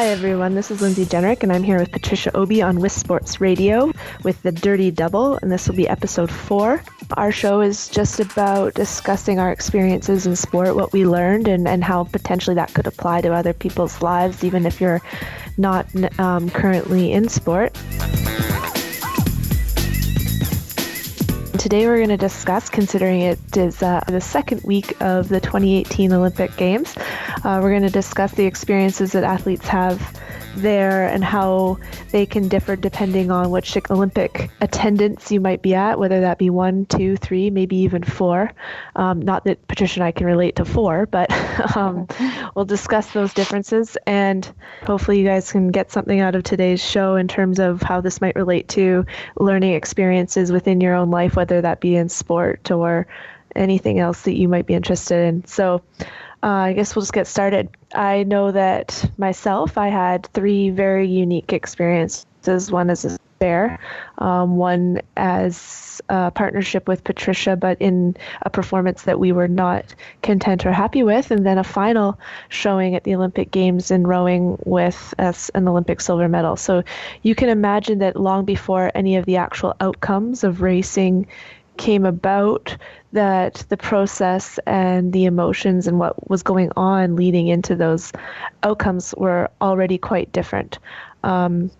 Hi everyone, this is Lindsay Jennerich, and I'm here with Patricia Obee on With Sports Radio with the Dirty Double, and this will be episode 4. Our show is just about discussing our experiences in sport, what we learned, and how potentially that could apply to other people's lives, even if you're not currently in sport. Today we're going to discuss, considering it is the second week of the 2018 Olympic Games, we're going to discuss the experiences that athletes have there and how they can differ depending on which Olympic attendance you might be at, whether that be 1, 2, 3, maybe even 4. Not that Patricia and I can relate to 4, but we'll discuss those differences, and hopefully you guys can get something out of today's show in terms of how this might relate to learning experiences within your own life, whether that be in sport or anything else that you might be interested in. So I guess we'll just get started. I know that myself, I had 3 very unique experiences. One as a spare, one as a partnership with Patricia, but in a performance that we were not content or happy with, and then a final showing at the Olympic Games in rowing with us an Olympic silver medal. So you can imagine that long before any of the actual outcomes of racing came about, that the process and the emotions and what was going on leading into those outcomes were already quite different. And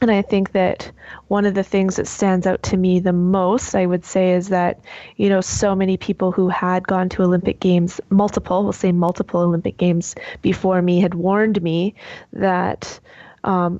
I think that one of the things that stands out to me the most, I would say, is that, so many people who had gone to Olympic Games, multiple Olympic Games before me, had warned me that no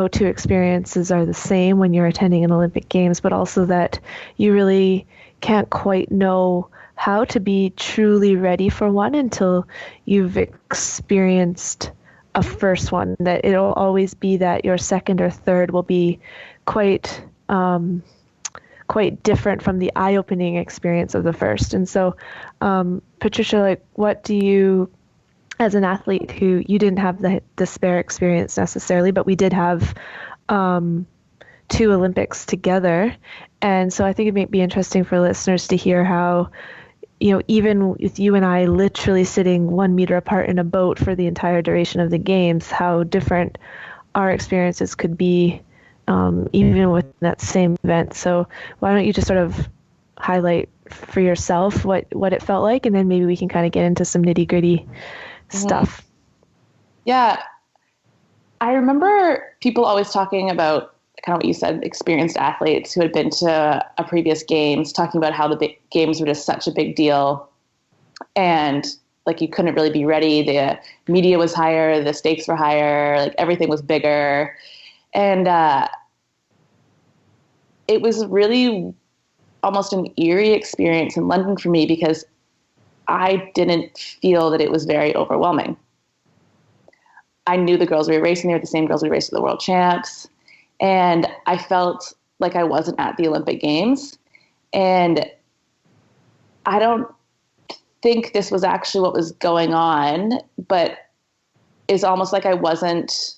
2 experiences are the same when you're attending an Olympic Games, but also that you really can't quite know how to be truly ready for one until you've experienced a first one. That it'll always be that your second or third will be quite different from the eye-opening experience of the first. And so, Patricia, what do you, as an athlete who you didn't have the spare experience necessarily, but we did have 2 Olympics together. And so I think it might be interesting for listeners to hear how, even with you and I literally sitting 1 meter apart in a boat for the entire duration of the games, how different our experiences could be, even with that same event. So why don't you just sort of highlight for yourself what it felt like, and then maybe we can kind of get into some nitty-gritty stuff. Yeah. I remember people always talking about kind of what you said, experienced athletes who had been to a previous games, talking about how the big games were just such a big deal. And you couldn't really be ready. The media was higher, the stakes were higher, everything was bigger. And it was really almost an eerie experience in London for me, because I didn't feel that it was very overwhelming. I knew the girls we were racing, they were the same girls we raced at the World Champs. And I felt like I wasn't at the Olympic Games. And I don't think this was actually what was going on, but it's almost like I wasn't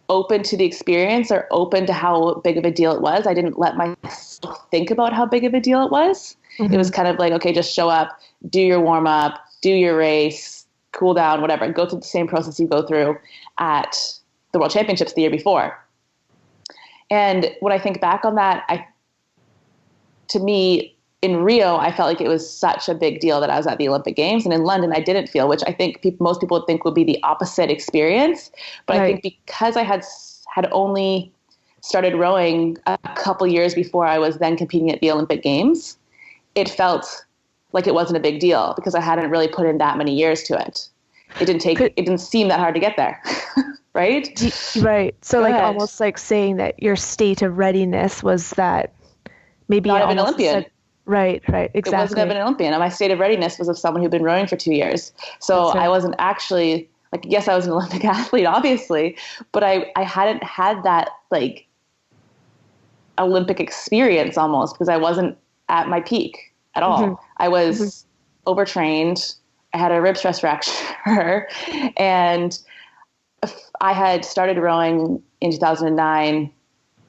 open to the experience or open to how big of a deal it was. I didn't let myself think about how big of a deal it was. Mm-hmm. It was kind of okay, just show up, do your warm up, do your race, cool down, whatever, go through the same process you go through at the World Championships the year before. And when I think back on that, to me, in Rio, I felt like it was such a big deal that I was at the Olympic Games. And in London, I didn't feel, which I think most people would think would be the opposite experience. But right. I think because I had only started rowing a couple years before I was then competing at the Olympic Games, it felt like it wasn't a big deal because I hadn't really put in that many years to it. It didn't seem that hard to get there. Right? Right. So almost saying that your state of readiness was that maybe not of an Olympian. Right, exactly. It wasn't of an Olympian. And my state of readiness was of someone who'd been rowing for 2 years. So right. I wasn't actually yes, I was an Olympic athlete, obviously, but I hadn't had that Olympic experience almost because I wasn't at my peak at all. Mm-hmm. I was overtrained. I had a rib stress fracture and I had started rowing in 2009,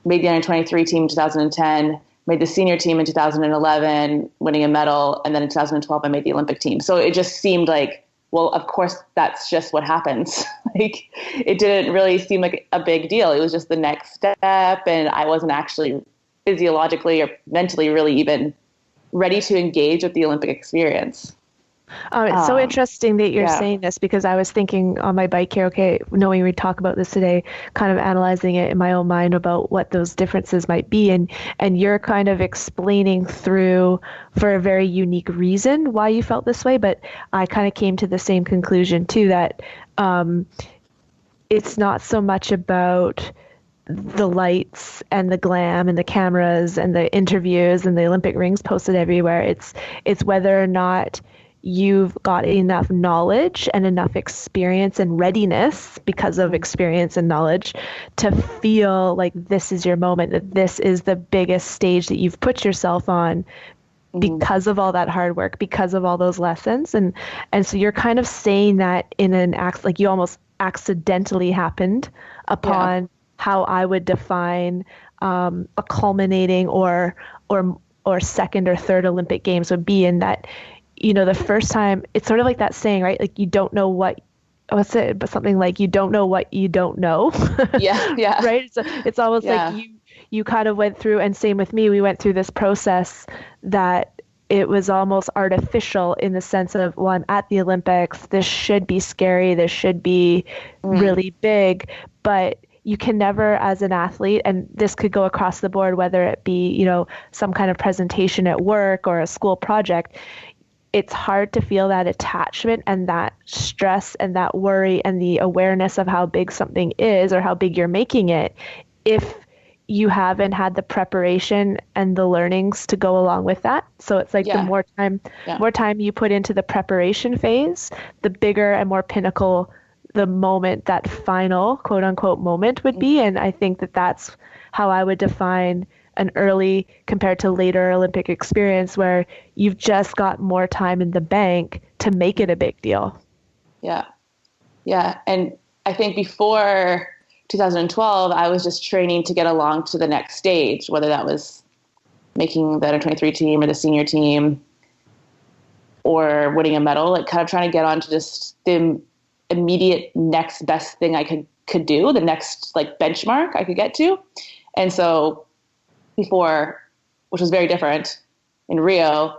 made the under-23 team in 2010, made the senior team in 2011, winning a medal, and then in 2012 I made the Olympic team. So it just seemed like well, of course, that's just what happens. Like, it didn't really seem like a big deal. It was just the next step. And I wasn't actually physiologically or mentally really even ready to engage with the Olympic experience. It's so interesting that you're saying this, because I was thinking on my bike here, okay, knowing we'd talk about this today, kind of analyzing it in my own mind about what those differences might be. And you're kind of explaining through, for a very unique reason, why you felt this way. But I kind of came to the same conclusion too, that it's not so much about the lights and the glam and the cameras and the interviews and the Olympic rings posted everywhere. It's whether or not you've got enough knowledge and enough experience and readiness, because of experience and knowledge, to feel like this is your moment, that this is the biggest stage that you've put yourself on because of all that hard work, because of all those lessons. And so you're kind of saying that in an act, like you almost accidentally happened upon how I would define a culminating or second or third Olympic Games would be, in that, the first time, it's sort of like that saying, right? Like, you don't know what, what's it? But something like, you don't know what you don't know. Yeah. Right? It's almost like you kind of went through, and same with me, we went through this process that it was almost artificial, in the sense of, well, I'm at the Olympics, this should be scary, this should be really big, but you can never, as an athlete, and this could go across the board, whether it be, some kind of presentation at work or a school project, it's hard to feel that attachment and that stress and that worry and the awareness of how big something is, or how big you're making it, if you haven't had the preparation and the learnings to go along with that. So it's like the more time you put into the preparation phase, the bigger and more pinnacle the moment, that final quote unquote moment, would be. And I think that that's how I would define an early compared to later Olympic experience, where you've just got more time in the bank to make it a big deal. Yeah. And I think before 2012, I was just training to get along to the next stage, whether that was making the under 23 team or the senior team or winning a medal, like kind of trying to get on to just the immediate next best thing I could do, the next like benchmark I could get to. And so before, which was very different in Rio,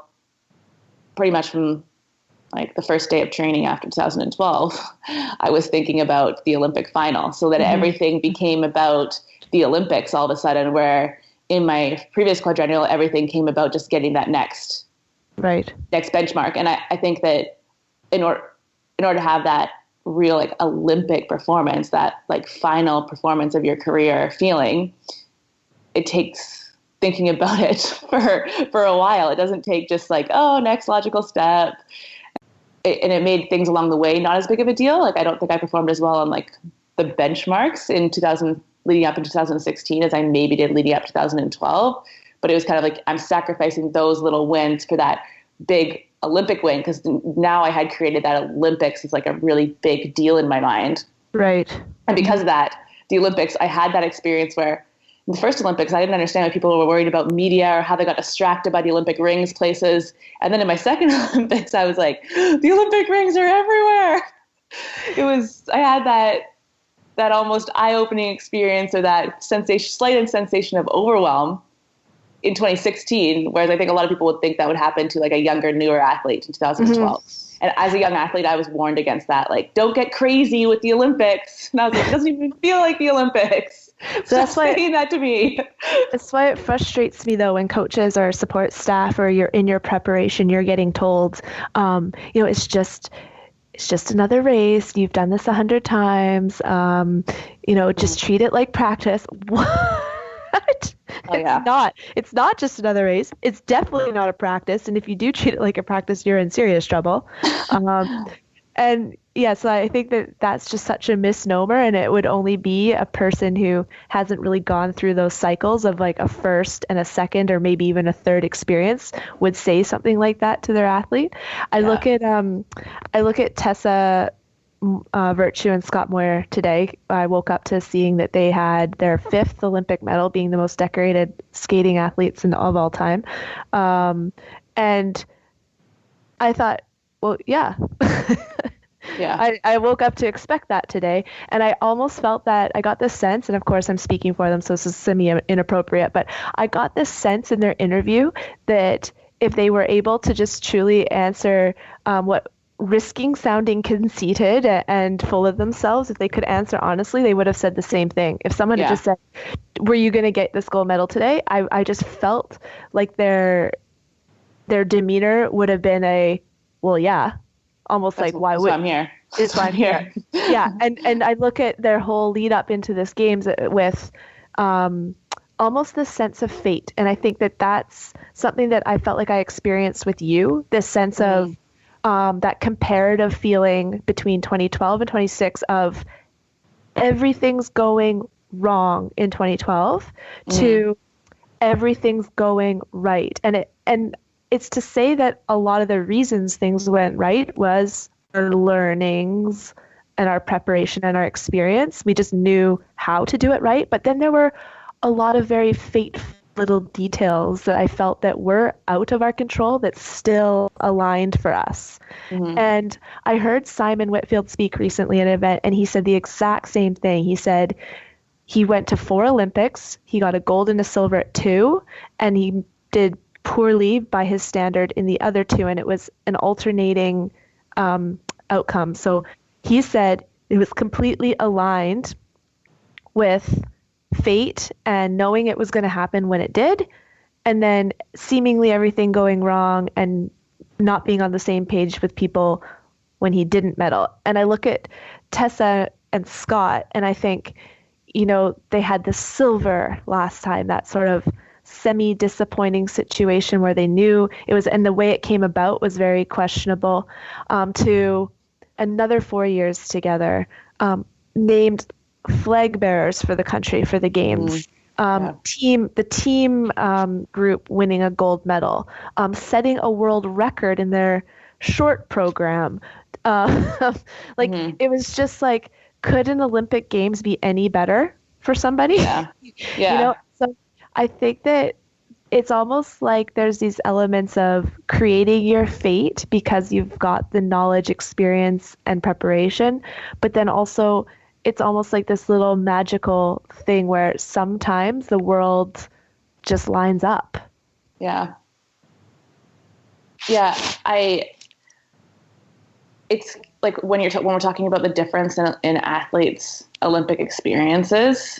pretty much from like the first day of training after 2012, I was thinking about the Olympic final, so that everything became about the Olympics all of a sudden, where in my previous quadrennial, everything came about just getting that next benchmark. And I think that in order to have that real like Olympic performance, that like final performance of your career feeling, it takes thinking about it for a while. It doesn't take just like, oh, next logical step. And it made things along the way not as big of a deal. Like, I don't think I performed as well on like the benchmarks in 2000 leading up in 2016 as I maybe did leading up to 2012. But it was kind of like, I'm sacrificing those little wins for that big Olympic win, because now I had created that Olympics as like a really big deal in my mind. Right. And because of that, the Olympics, I had that experience where in the first Olympics, I didn't understand why people were worried about media or how they got distracted by the Olympic rings places. And then in my second Olympics, I was like, the Olympic rings are everywhere. I had that almost eye-opening experience, or that slight sensation of overwhelm in 2016, whereas I think a lot of people would think that would happen to like a younger, newer athlete in 2012. And as a young athlete, I was warned against that. Like, don't get crazy with the Olympics. And I was like, it doesn't even feel like the Olympics. So that's why saying that to me. That's why it frustrates me though, when coaches or support staff, or you're in your preparation, you're getting told, it's just another race. You've done this 100 times. Just treat it like practice. What? It's not just another race. It's definitely not a practice. And if you do treat it like a practice, you're in serious trouble. So I think that that's just such a misnomer, and it would only be a person who hasn't really gone through those cycles of like a first and a second, or maybe even a third experience, would say something like that to their athlete. I look at Tessa Virtue and Scott Moyer today. I woke up to seeing that they had their 5th Olympic medal, being the most decorated skating athletes of all time. And I thought, well, yeah, Yeah. I woke up to expect that today. And I almost felt that I got this sense, and of course I'm speaking for them, so this is semi-inappropriate, but I got this sense in their interview that if they were able to just truly answer what risking sounding conceited and full of themselves, if they could answer honestly, they would have said the same thing. If someone had Yeah. just said, were you going to get this gold medal today? I just felt like their demeanor would have been well, yeah, almost That's, like, why that's would why I'm here. is why I'm here. Yeah, and I look at their whole lead up into this games with almost this sense of fate, and I think that that's something that I felt like I experienced with you. This sense of that comparative feeling between 2012 and 26 of everything's going wrong in 2012 to everything's going right, and it's to say that a lot of the reasons things went right was our learnings and our preparation and our experience. We just knew how to do it right. But then there were a lot of very fateful little details that I felt that were out of our control that still aligned for us. And I heard Simon Whitfield speak recently at an event, and he said the exact same thing. He said he went to 4 Olympics, he got a gold and a silver at 2, and he did poorly by his standard in the other 2, and it was an alternating outcome. So he said it was completely aligned with fate and knowing it was going to happen when it did, and then seemingly everything going wrong and not being on the same page with people when he didn't medal. And I look at Tessa and Scott, and I think, they had the silver last time, that sort of semi-disappointing situation where they knew it was, and the way it came about was very questionable, to another 4 years together, named flag bearers for the country for the games. The team group winning a gold medal, setting a world record in their short program. It was just like, could an Olympic Games be any better for somebody? Yeah. So I think that it's almost like there's these elements of creating your fate because you've got the knowledge, experience, and preparation, but then also it's almost like this little magical thing where sometimes the world just lines up. Yeah. It's like when we're talking about the difference in athletes' Olympic experiences,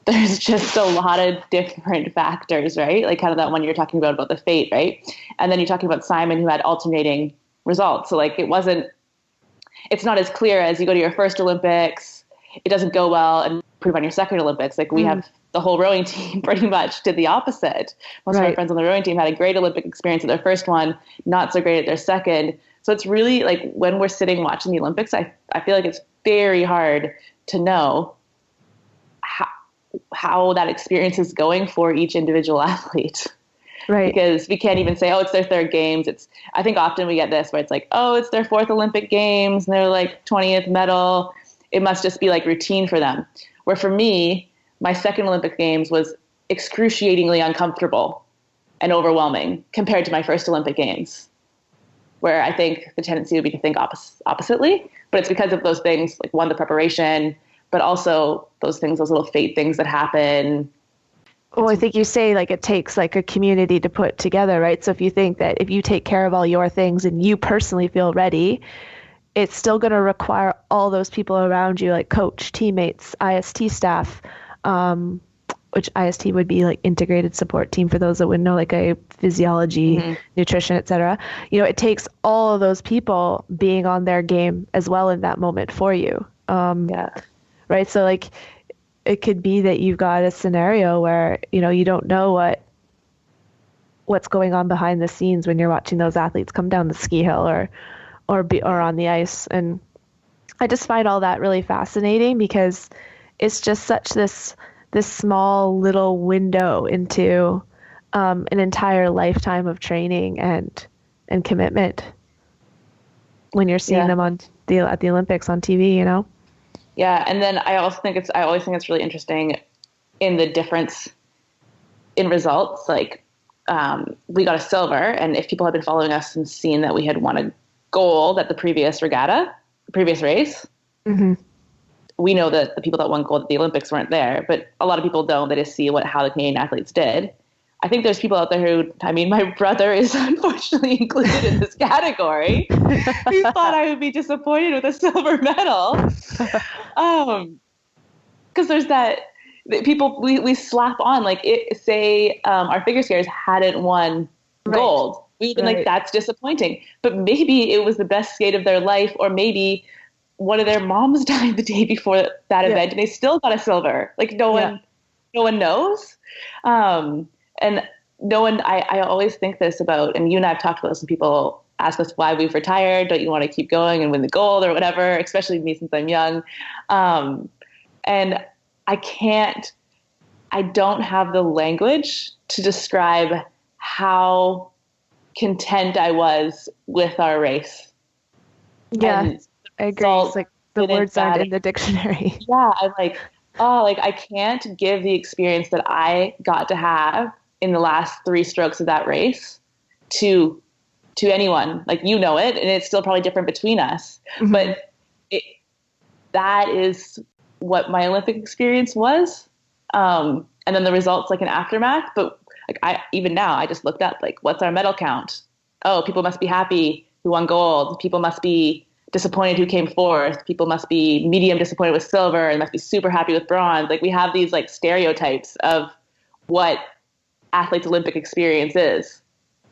there's just a lot of different factors, right? Like kind of that one you're talking about the fate, right? And then you're talking about Simon, who had alternating results. So like it's not as clear as you go to your first Olympics, it doesn't go well, and improve on your second Olympics. Like we have the whole rowing team pretty much did the opposite. Most of my friends on the rowing team had a great Olympic experience at their first one, not so great at their second. So it's really like when we're sitting watching the Olympics, I feel like it's very hard to know how that experience is going for each individual athlete. Right. Because we can't even say, it's their third games. I think often we get this where it's like, it's their 4th Olympic Games and they're like 20th medal. It must just be like routine for them. Where for me, my second Olympic Games was excruciatingly uncomfortable and overwhelming compared to my first Olympic Games, where I think the tendency would be to think oppositely. But it's because of those things, like one, the preparation, but also those little fate things that happen. Well, I think you say like it takes like a community to put together, right? So if you think that if you take care of all your things and you personally feel ready, it's still going to require all those people around you, like coach, teammates, IST staff, which IST would be like integrated support team for those that wouldn't know, like a physiology, nutrition, etc. It takes all of those people being on their game as well in that moment for you. Right. So like it could be that you've got a scenario where, you don't know what's going on behind the scenes when you're watching those athletes come down the ski hill or on the ice. And I just find all that really fascinating because it's just such this small little window into an entire lifetime of training and commitment when you're seeing them at the Olympics on TV, Yeah, and then I always think it's really interesting in the difference in results. Like we got a silver, and if people had been following us and seen that we had won a gold at the previous regatta, previous race. Mm-hmm. We know that the people that won gold at the Olympics weren't there, but a lot of people don't. They just see how the Canadian athletes did. I think there's people out there who, I mean, my brother is unfortunately included in this category, who thought I would be disappointed with a silver medal. Because there's that people we slap on, like, say our figure skaters hadn't won gold. We've been like, that's disappointing. But maybe it was the best skate of their life, or maybe one of their moms died the day before that event and they still got a silver. Like, no one knows. And no one, I always think this about, and you and I have talked about this when people ask us why we've retired. Don't you want to keep going and win the gold or whatever, especially me since I'm young. And I don't have the language to describe how content I was with our race. Yeah, and I agree. It's like the words aren't in the dictionary. Yeah, I'm like, I can't give the experience that I got to have in the last 3 strokes of that race to anyone. Like, you know it, and it's still probably different between us. Mm-hmm. But that is what my Olympic experience was. And then the results, like, an aftermath. But like, even now, I just looked up, like, what's our medal count? Oh, people must be happy who won gold. People must be disappointed who came fourth. People must be medium disappointed with silver and must be super happy with bronze. Like, we have these, like, stereotypes of what athletes' Olympic experience is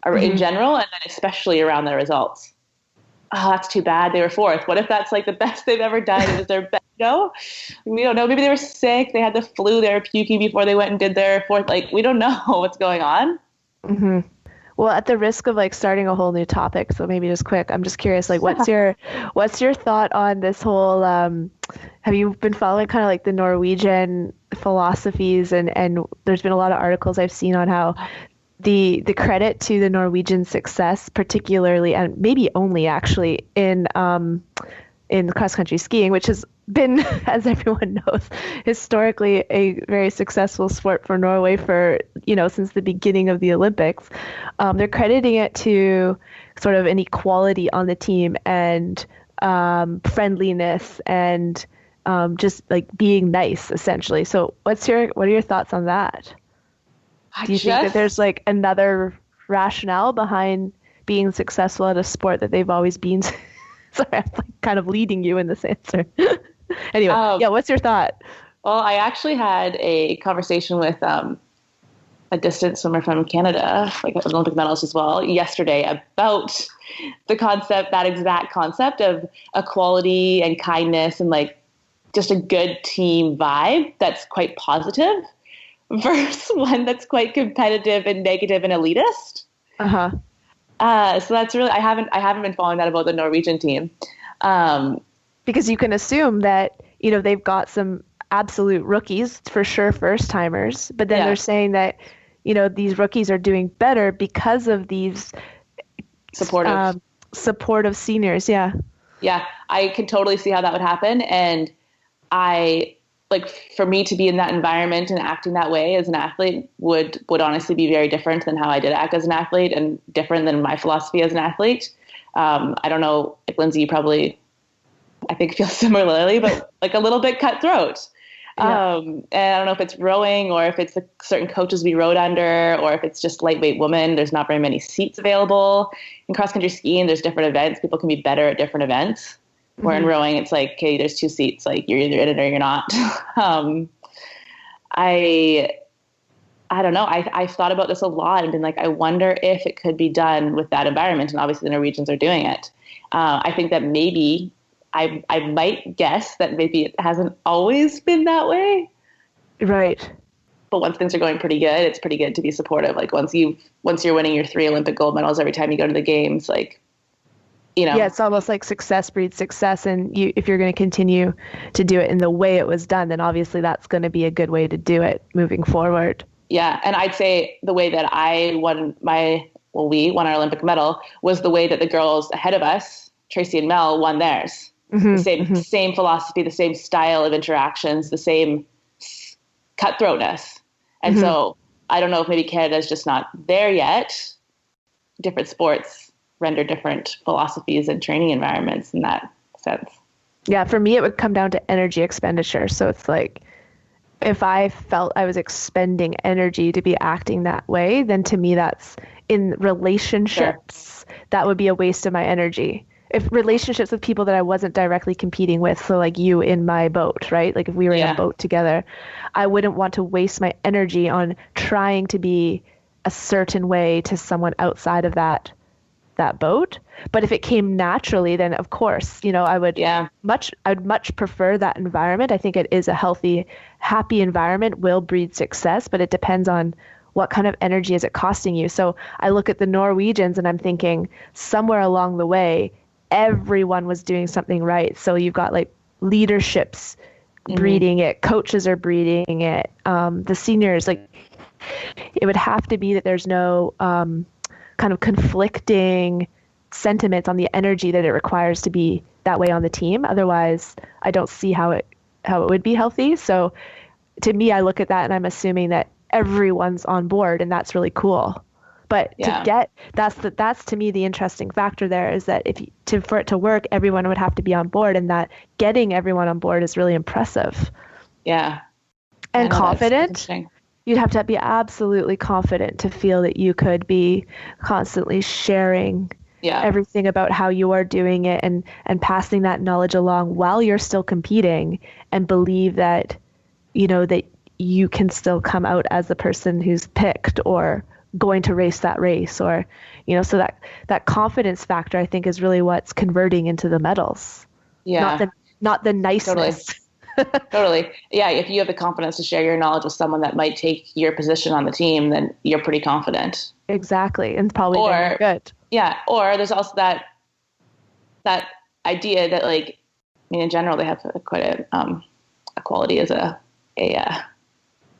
in general, and then especially around their results. Oh, that's too bad they were fourth. What if that's, like, the best they've ever done? It was their best, we don't know. Maybe they were sick. They had the flu. They were puking before they went and did their fourth. Like, we don't know what's going on. Mm-hmm. Well, at the risk of, like, starting a whole new topic, so maybe just quick, I'm just curious, like, what's your thought on this whole, have you been following kind of like the Norwegian philosophies, and there's been a lot of articles I've seen on how the credit to the Norwegian success, particularly, and maybe only actually in cross-country skiing, which has been, as everyone knows, historically a very successful sport for Norway for, since the beginning of the Olympics. They're crediting it to sort of an equality on the team and friendliness and just, like, being nice, essentially. So what are your thoughts on that? Do you think that there's, like, another rationale behind being successful at a sport that they've always been? Sorry, I'm, like, kind of leading you in this answer. Anyway, what's your thought? Well, I actually had a conversation with a distance swimmer from Canada, like an Olympic medalist as well, yesterday about that exact concept of equality and kindness and, like, just a good team vibe that's quite positive versus one that's quite competitive and negative and elitist. Uh-huh. So that's really, I haven't been following that about the Norwegian team. Because you can assume that, they've got some absolute rookies, for sure, first timers, but then they're saying that, these rookies are doing better because of these supportive seniors. Yeah. Yeah. I can totally see how that would happen. And for me to be in that environment and acting that way as an athlete would honestly be very different than how I did act as an athlete, and different than my philosophy as an athlete. I don't know, like, Lindsay, you probably, I think, feel similarly, but, like, a little bit cutthroat. Yeah. And I don't know if it's rowing or if it's the certain coaches we rowed under, or if it's just lightweight women. There's not very many seats available. In cross-country skiing, there's different events. People can be better at different events. Where in rowing, it's like, okay, there's 2 seats. Like, you're either in it or you're not. I don't know. I've thought about this a lot and been like, I wonder if it could be done with that environment. And obviously the Norwegians are doing it. I think that maybe I might guess that maybe it hasn't always been that way. Right. But once things are going pretty good, it's pretty good to be supportive. Like, once you're winning your 3 Olympic gold medals every time you go to the games, like, Yeah, it's almost like success breeds success. And if you're going to continue to do it in the way it was done, then obviously that's going to be a good way to do it moving forward. Yeah. And I'd say the way that we won our Olympic medal was the way that the girls ahead of us, Tracy and Mel, won theirs. Mm-hmm, the same philosophy, the same style of interactions, the same cutthroatness. And so I don't know if maybe Canada's just not there yet. Different sports render different philosophies and training environments in that sense. Yeah, for me, it would come down to energy expenditure. So it's like, if I felt I was expending energy to be acting that way, then to me, that's in relationships, that would be a waste of my energy. If relationships with people that I wasn't directly competing with, so like you in my boat, right? Like if we were in a Yeah. boat together, I wouldn't want to waste my energy on trying to be a certain way to someone outside of that boat. But if it came naturally, then of course, Yeah. I would much prefer that environment. I think it is a healthy, happy environment will breed success, but it depends on what kind of energy is it costing you. So I look at the Norwegians and I'm thinking somewhere along the way, everyone was doing something right. So you've got like leaderships Hmm. breeding it, coaches are breeding it, the seniors, like it would have to be that there's no kind of conflicting sentiments on the energy that it requires to be that way on the team. Otherwise, I don't see how it would be healthy. So to me, I look at that and I'm assuming that everyone's on board, and that's really cool. But to Yeah. get that's to me the interesting factor there is that if you, to for it to work, everyone would have to be on board, and that getting everyone on board is really impressive Yeah. Yeah. and No, that's confident. interesting. You'd have to be absolutely confident to feel that you could be constantly sharing Yeah. everything about how you are doing it and passing that knowledge along while you're still competing, and believe that that you can still come out as the person who's picked or going to race that race, or so that confidence factor, I think, is really what's converting into the medals, not Yeah. the Totally. niceness. Totally. Yeah. If you have the confidence to share your knowledge with someone that might take your position on the team, then you're pretty confident. Exactly, and probably very Or, good. yeah. Or there's also that idea that, like, I mean, in general, they have quite a quality as a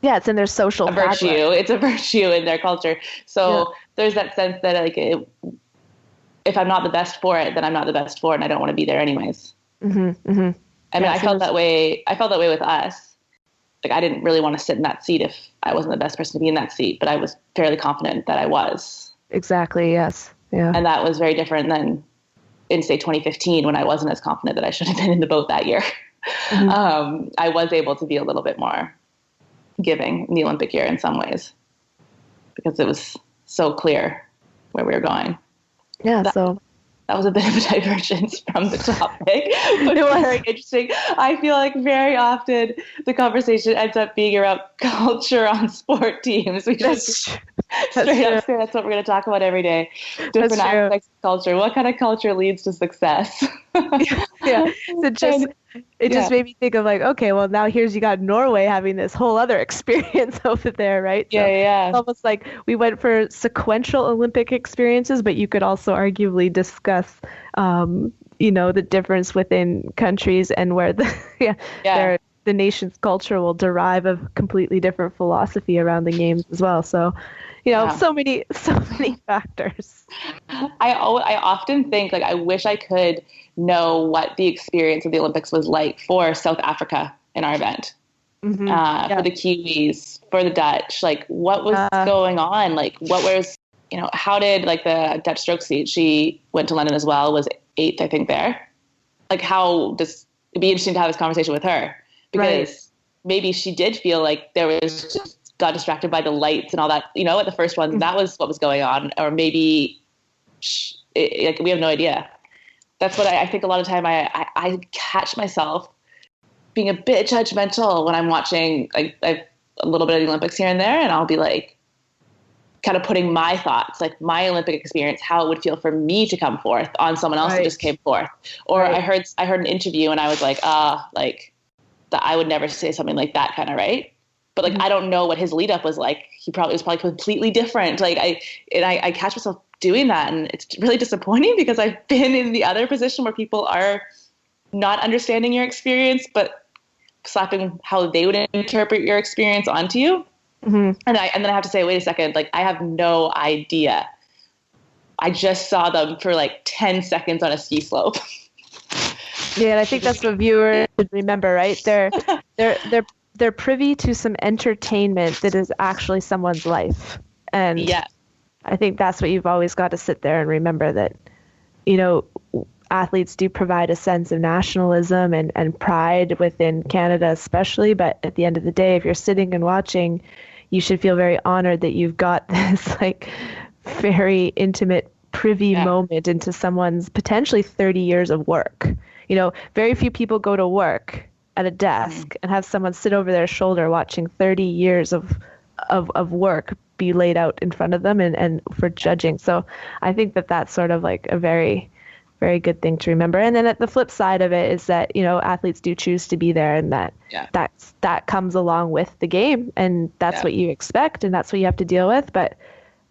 Yeah, it's in their social a virtue. fabric. It's a virtue in their culture. Yeah. So there's that sense that, like, if I'm not the best for it, then I'm not the best for it, and I don't want to be there anyways. Mm-hmm, mm-hmm. I mean, Yeah, I so felt that way. I felt that way with us. Like, I didn't really want to sit in that seat if I wasn't the best person to be in that seat, but I was fairly confident that I was. exactly, yes. Yeah. And that was very different than in, say, 2015, when I wasn't as confident that I should have been in the boat that year. Mm-hmm. I was able to be a little bit more giving in the Olympic year in some ways because it was so clear where we were going. Yeah, That, so that was a bit of a divergence from the topic, but it was. very interesting. I feel like very often the conversation ends up being about culture on sport teams. We just That's straight true. up say that's what we're going to talk about every day. That's Different true. aspects of culture. What kind of culture leads to success? Yeah. So just And, it yeah, just made me think of like, okay, well now here's you got Norway having this whole other experience over there, right? So yeah, it's yeah, almost like we went for sequential Olympic experiences, but you could also arguably discuss the difference within countries and where the yeah, yeah. the nation's culture will derive a completely different philosophy around the games as well. So, Yeah. so many factors. I often think, like, I wish I could know what the experience of the Olympics was like for South Africa in our event, Hmm. for Yeah. the Kiwis, for the Dutch. Like, what was Uh, going on? Like, what was, how did, like, the Dutch stroke seat, she went to London as well, was eighth, I think, there. Like, how does it'd be interesting to have this conversation with her, right. because maybe she did feel like there was just got distracted by the lights and all that, at the first one, that was what was going on. Or maybe like, we have no idea. That's what I think a lot of time I catch myself being a bit judgmental when I'm watching, like, a little bit of the Olympics here and there, and I'll be like, kind of putting my thoughts, like my Olympic experience, how it would feel for me to come forth on someone else that Right. just came forth. Or Right. I heard an interview and I was like, like, that I would never say something like that, kind of, right? But, like, Mhm. I don't know what his lead up was like. It was probably completely different. Like, I catch myself doing that, and it's really disappointing because I've been in the other position where people are not understanding your experience, but slapping how they would interpret your experience onto you. Hmm. And then I have to say, wait a second, like, I have no idea. I just saw them for like 10 seconds on a ski slope. Yeah, and I think that's what viewers should remember, right? They're privy to some entertainment that is actually someone's life. And Yeah. I think that's what you've always got to sit there and remember, that, you know, athletes do provide a sense of nationalism and pride within Canada especially. But at the end of the day, if you're sitting and watching, you should feel very honored that you've got this like very intimate privy moment into someone's potentially 30 years of work. You know, very few people go to work at a desk and have someone sit over their shoulder watching 30 years of work be laid out in front of them and for judging. So I think that that's sort of like a very, very good thing to remember. And then at the flip side of it is that, you know, athletes do choose to be there, and that comes along with the game, and that's what you expect, and that's what you have to deal with. But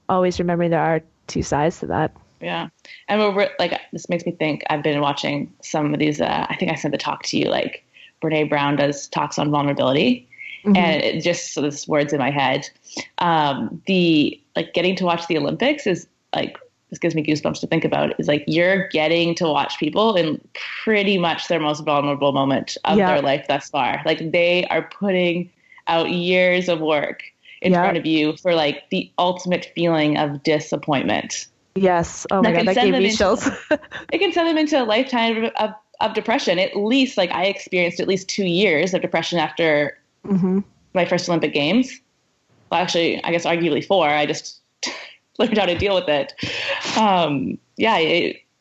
always remembering there are two sides to that. Yeah. And we're like, this makes me think, I've been watching some of these, I think I sent the talk to you, like Brene Brown does talks on vulnerability. And it just, so this words in my head, the like getting to watch the Olympics is like, this gives me goosebumps to think about, is like, you're getting to watch people in pretty much their most vulnerable moment of their life thus far. Like they are putting out years of work in front of you for like the ultimate feeling of disappointment. Yes. Oh my God, that gave me chills. It can send them into a lifetime of depression. At least, like, I experienced at least 2 years of depression after my first Olympic Games. Well, actually, I guess arguably 4. I just learned how to deal with it.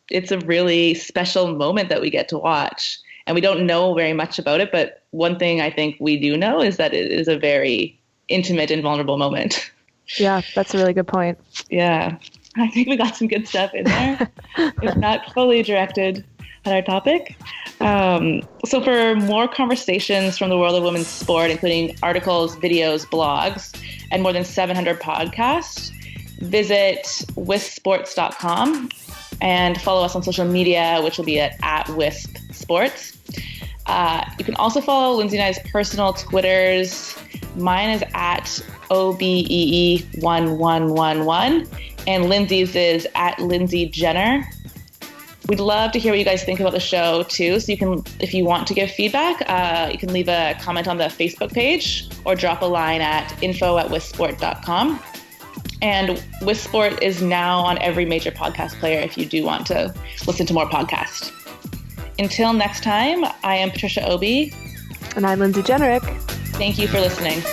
It's a really special moment that we get to watch. And we don't know very much about it, but one thing I think we do know is that it is a very intimate and vulnerable moment. Yeah, that's a really good point. Yeah. I think we got some good stuff in there, if not fully directed at our topic. So for more conversations from the world of women's sport, including articles, videos, blogs, and more than 700 podcasts, visit wispsports.com and follow us on social media, which will be at @wispsports. You can also follow Lindsay and I's personal Twitters. Mine is at OBEE1111. And Lindsay's is at Lindsay Jenner. We'd love to hear what you guys think about the show too. So you can, if you want to give feedback, you can leave a comment on the Facebook page or drop a line at info@wispsport.com. And Wispsport is now on every major podcast player if you do want to listen to more podcasts. Until next time, I am Patricia Obee. And I'm Lindsay Jennerich. Thank you for listening.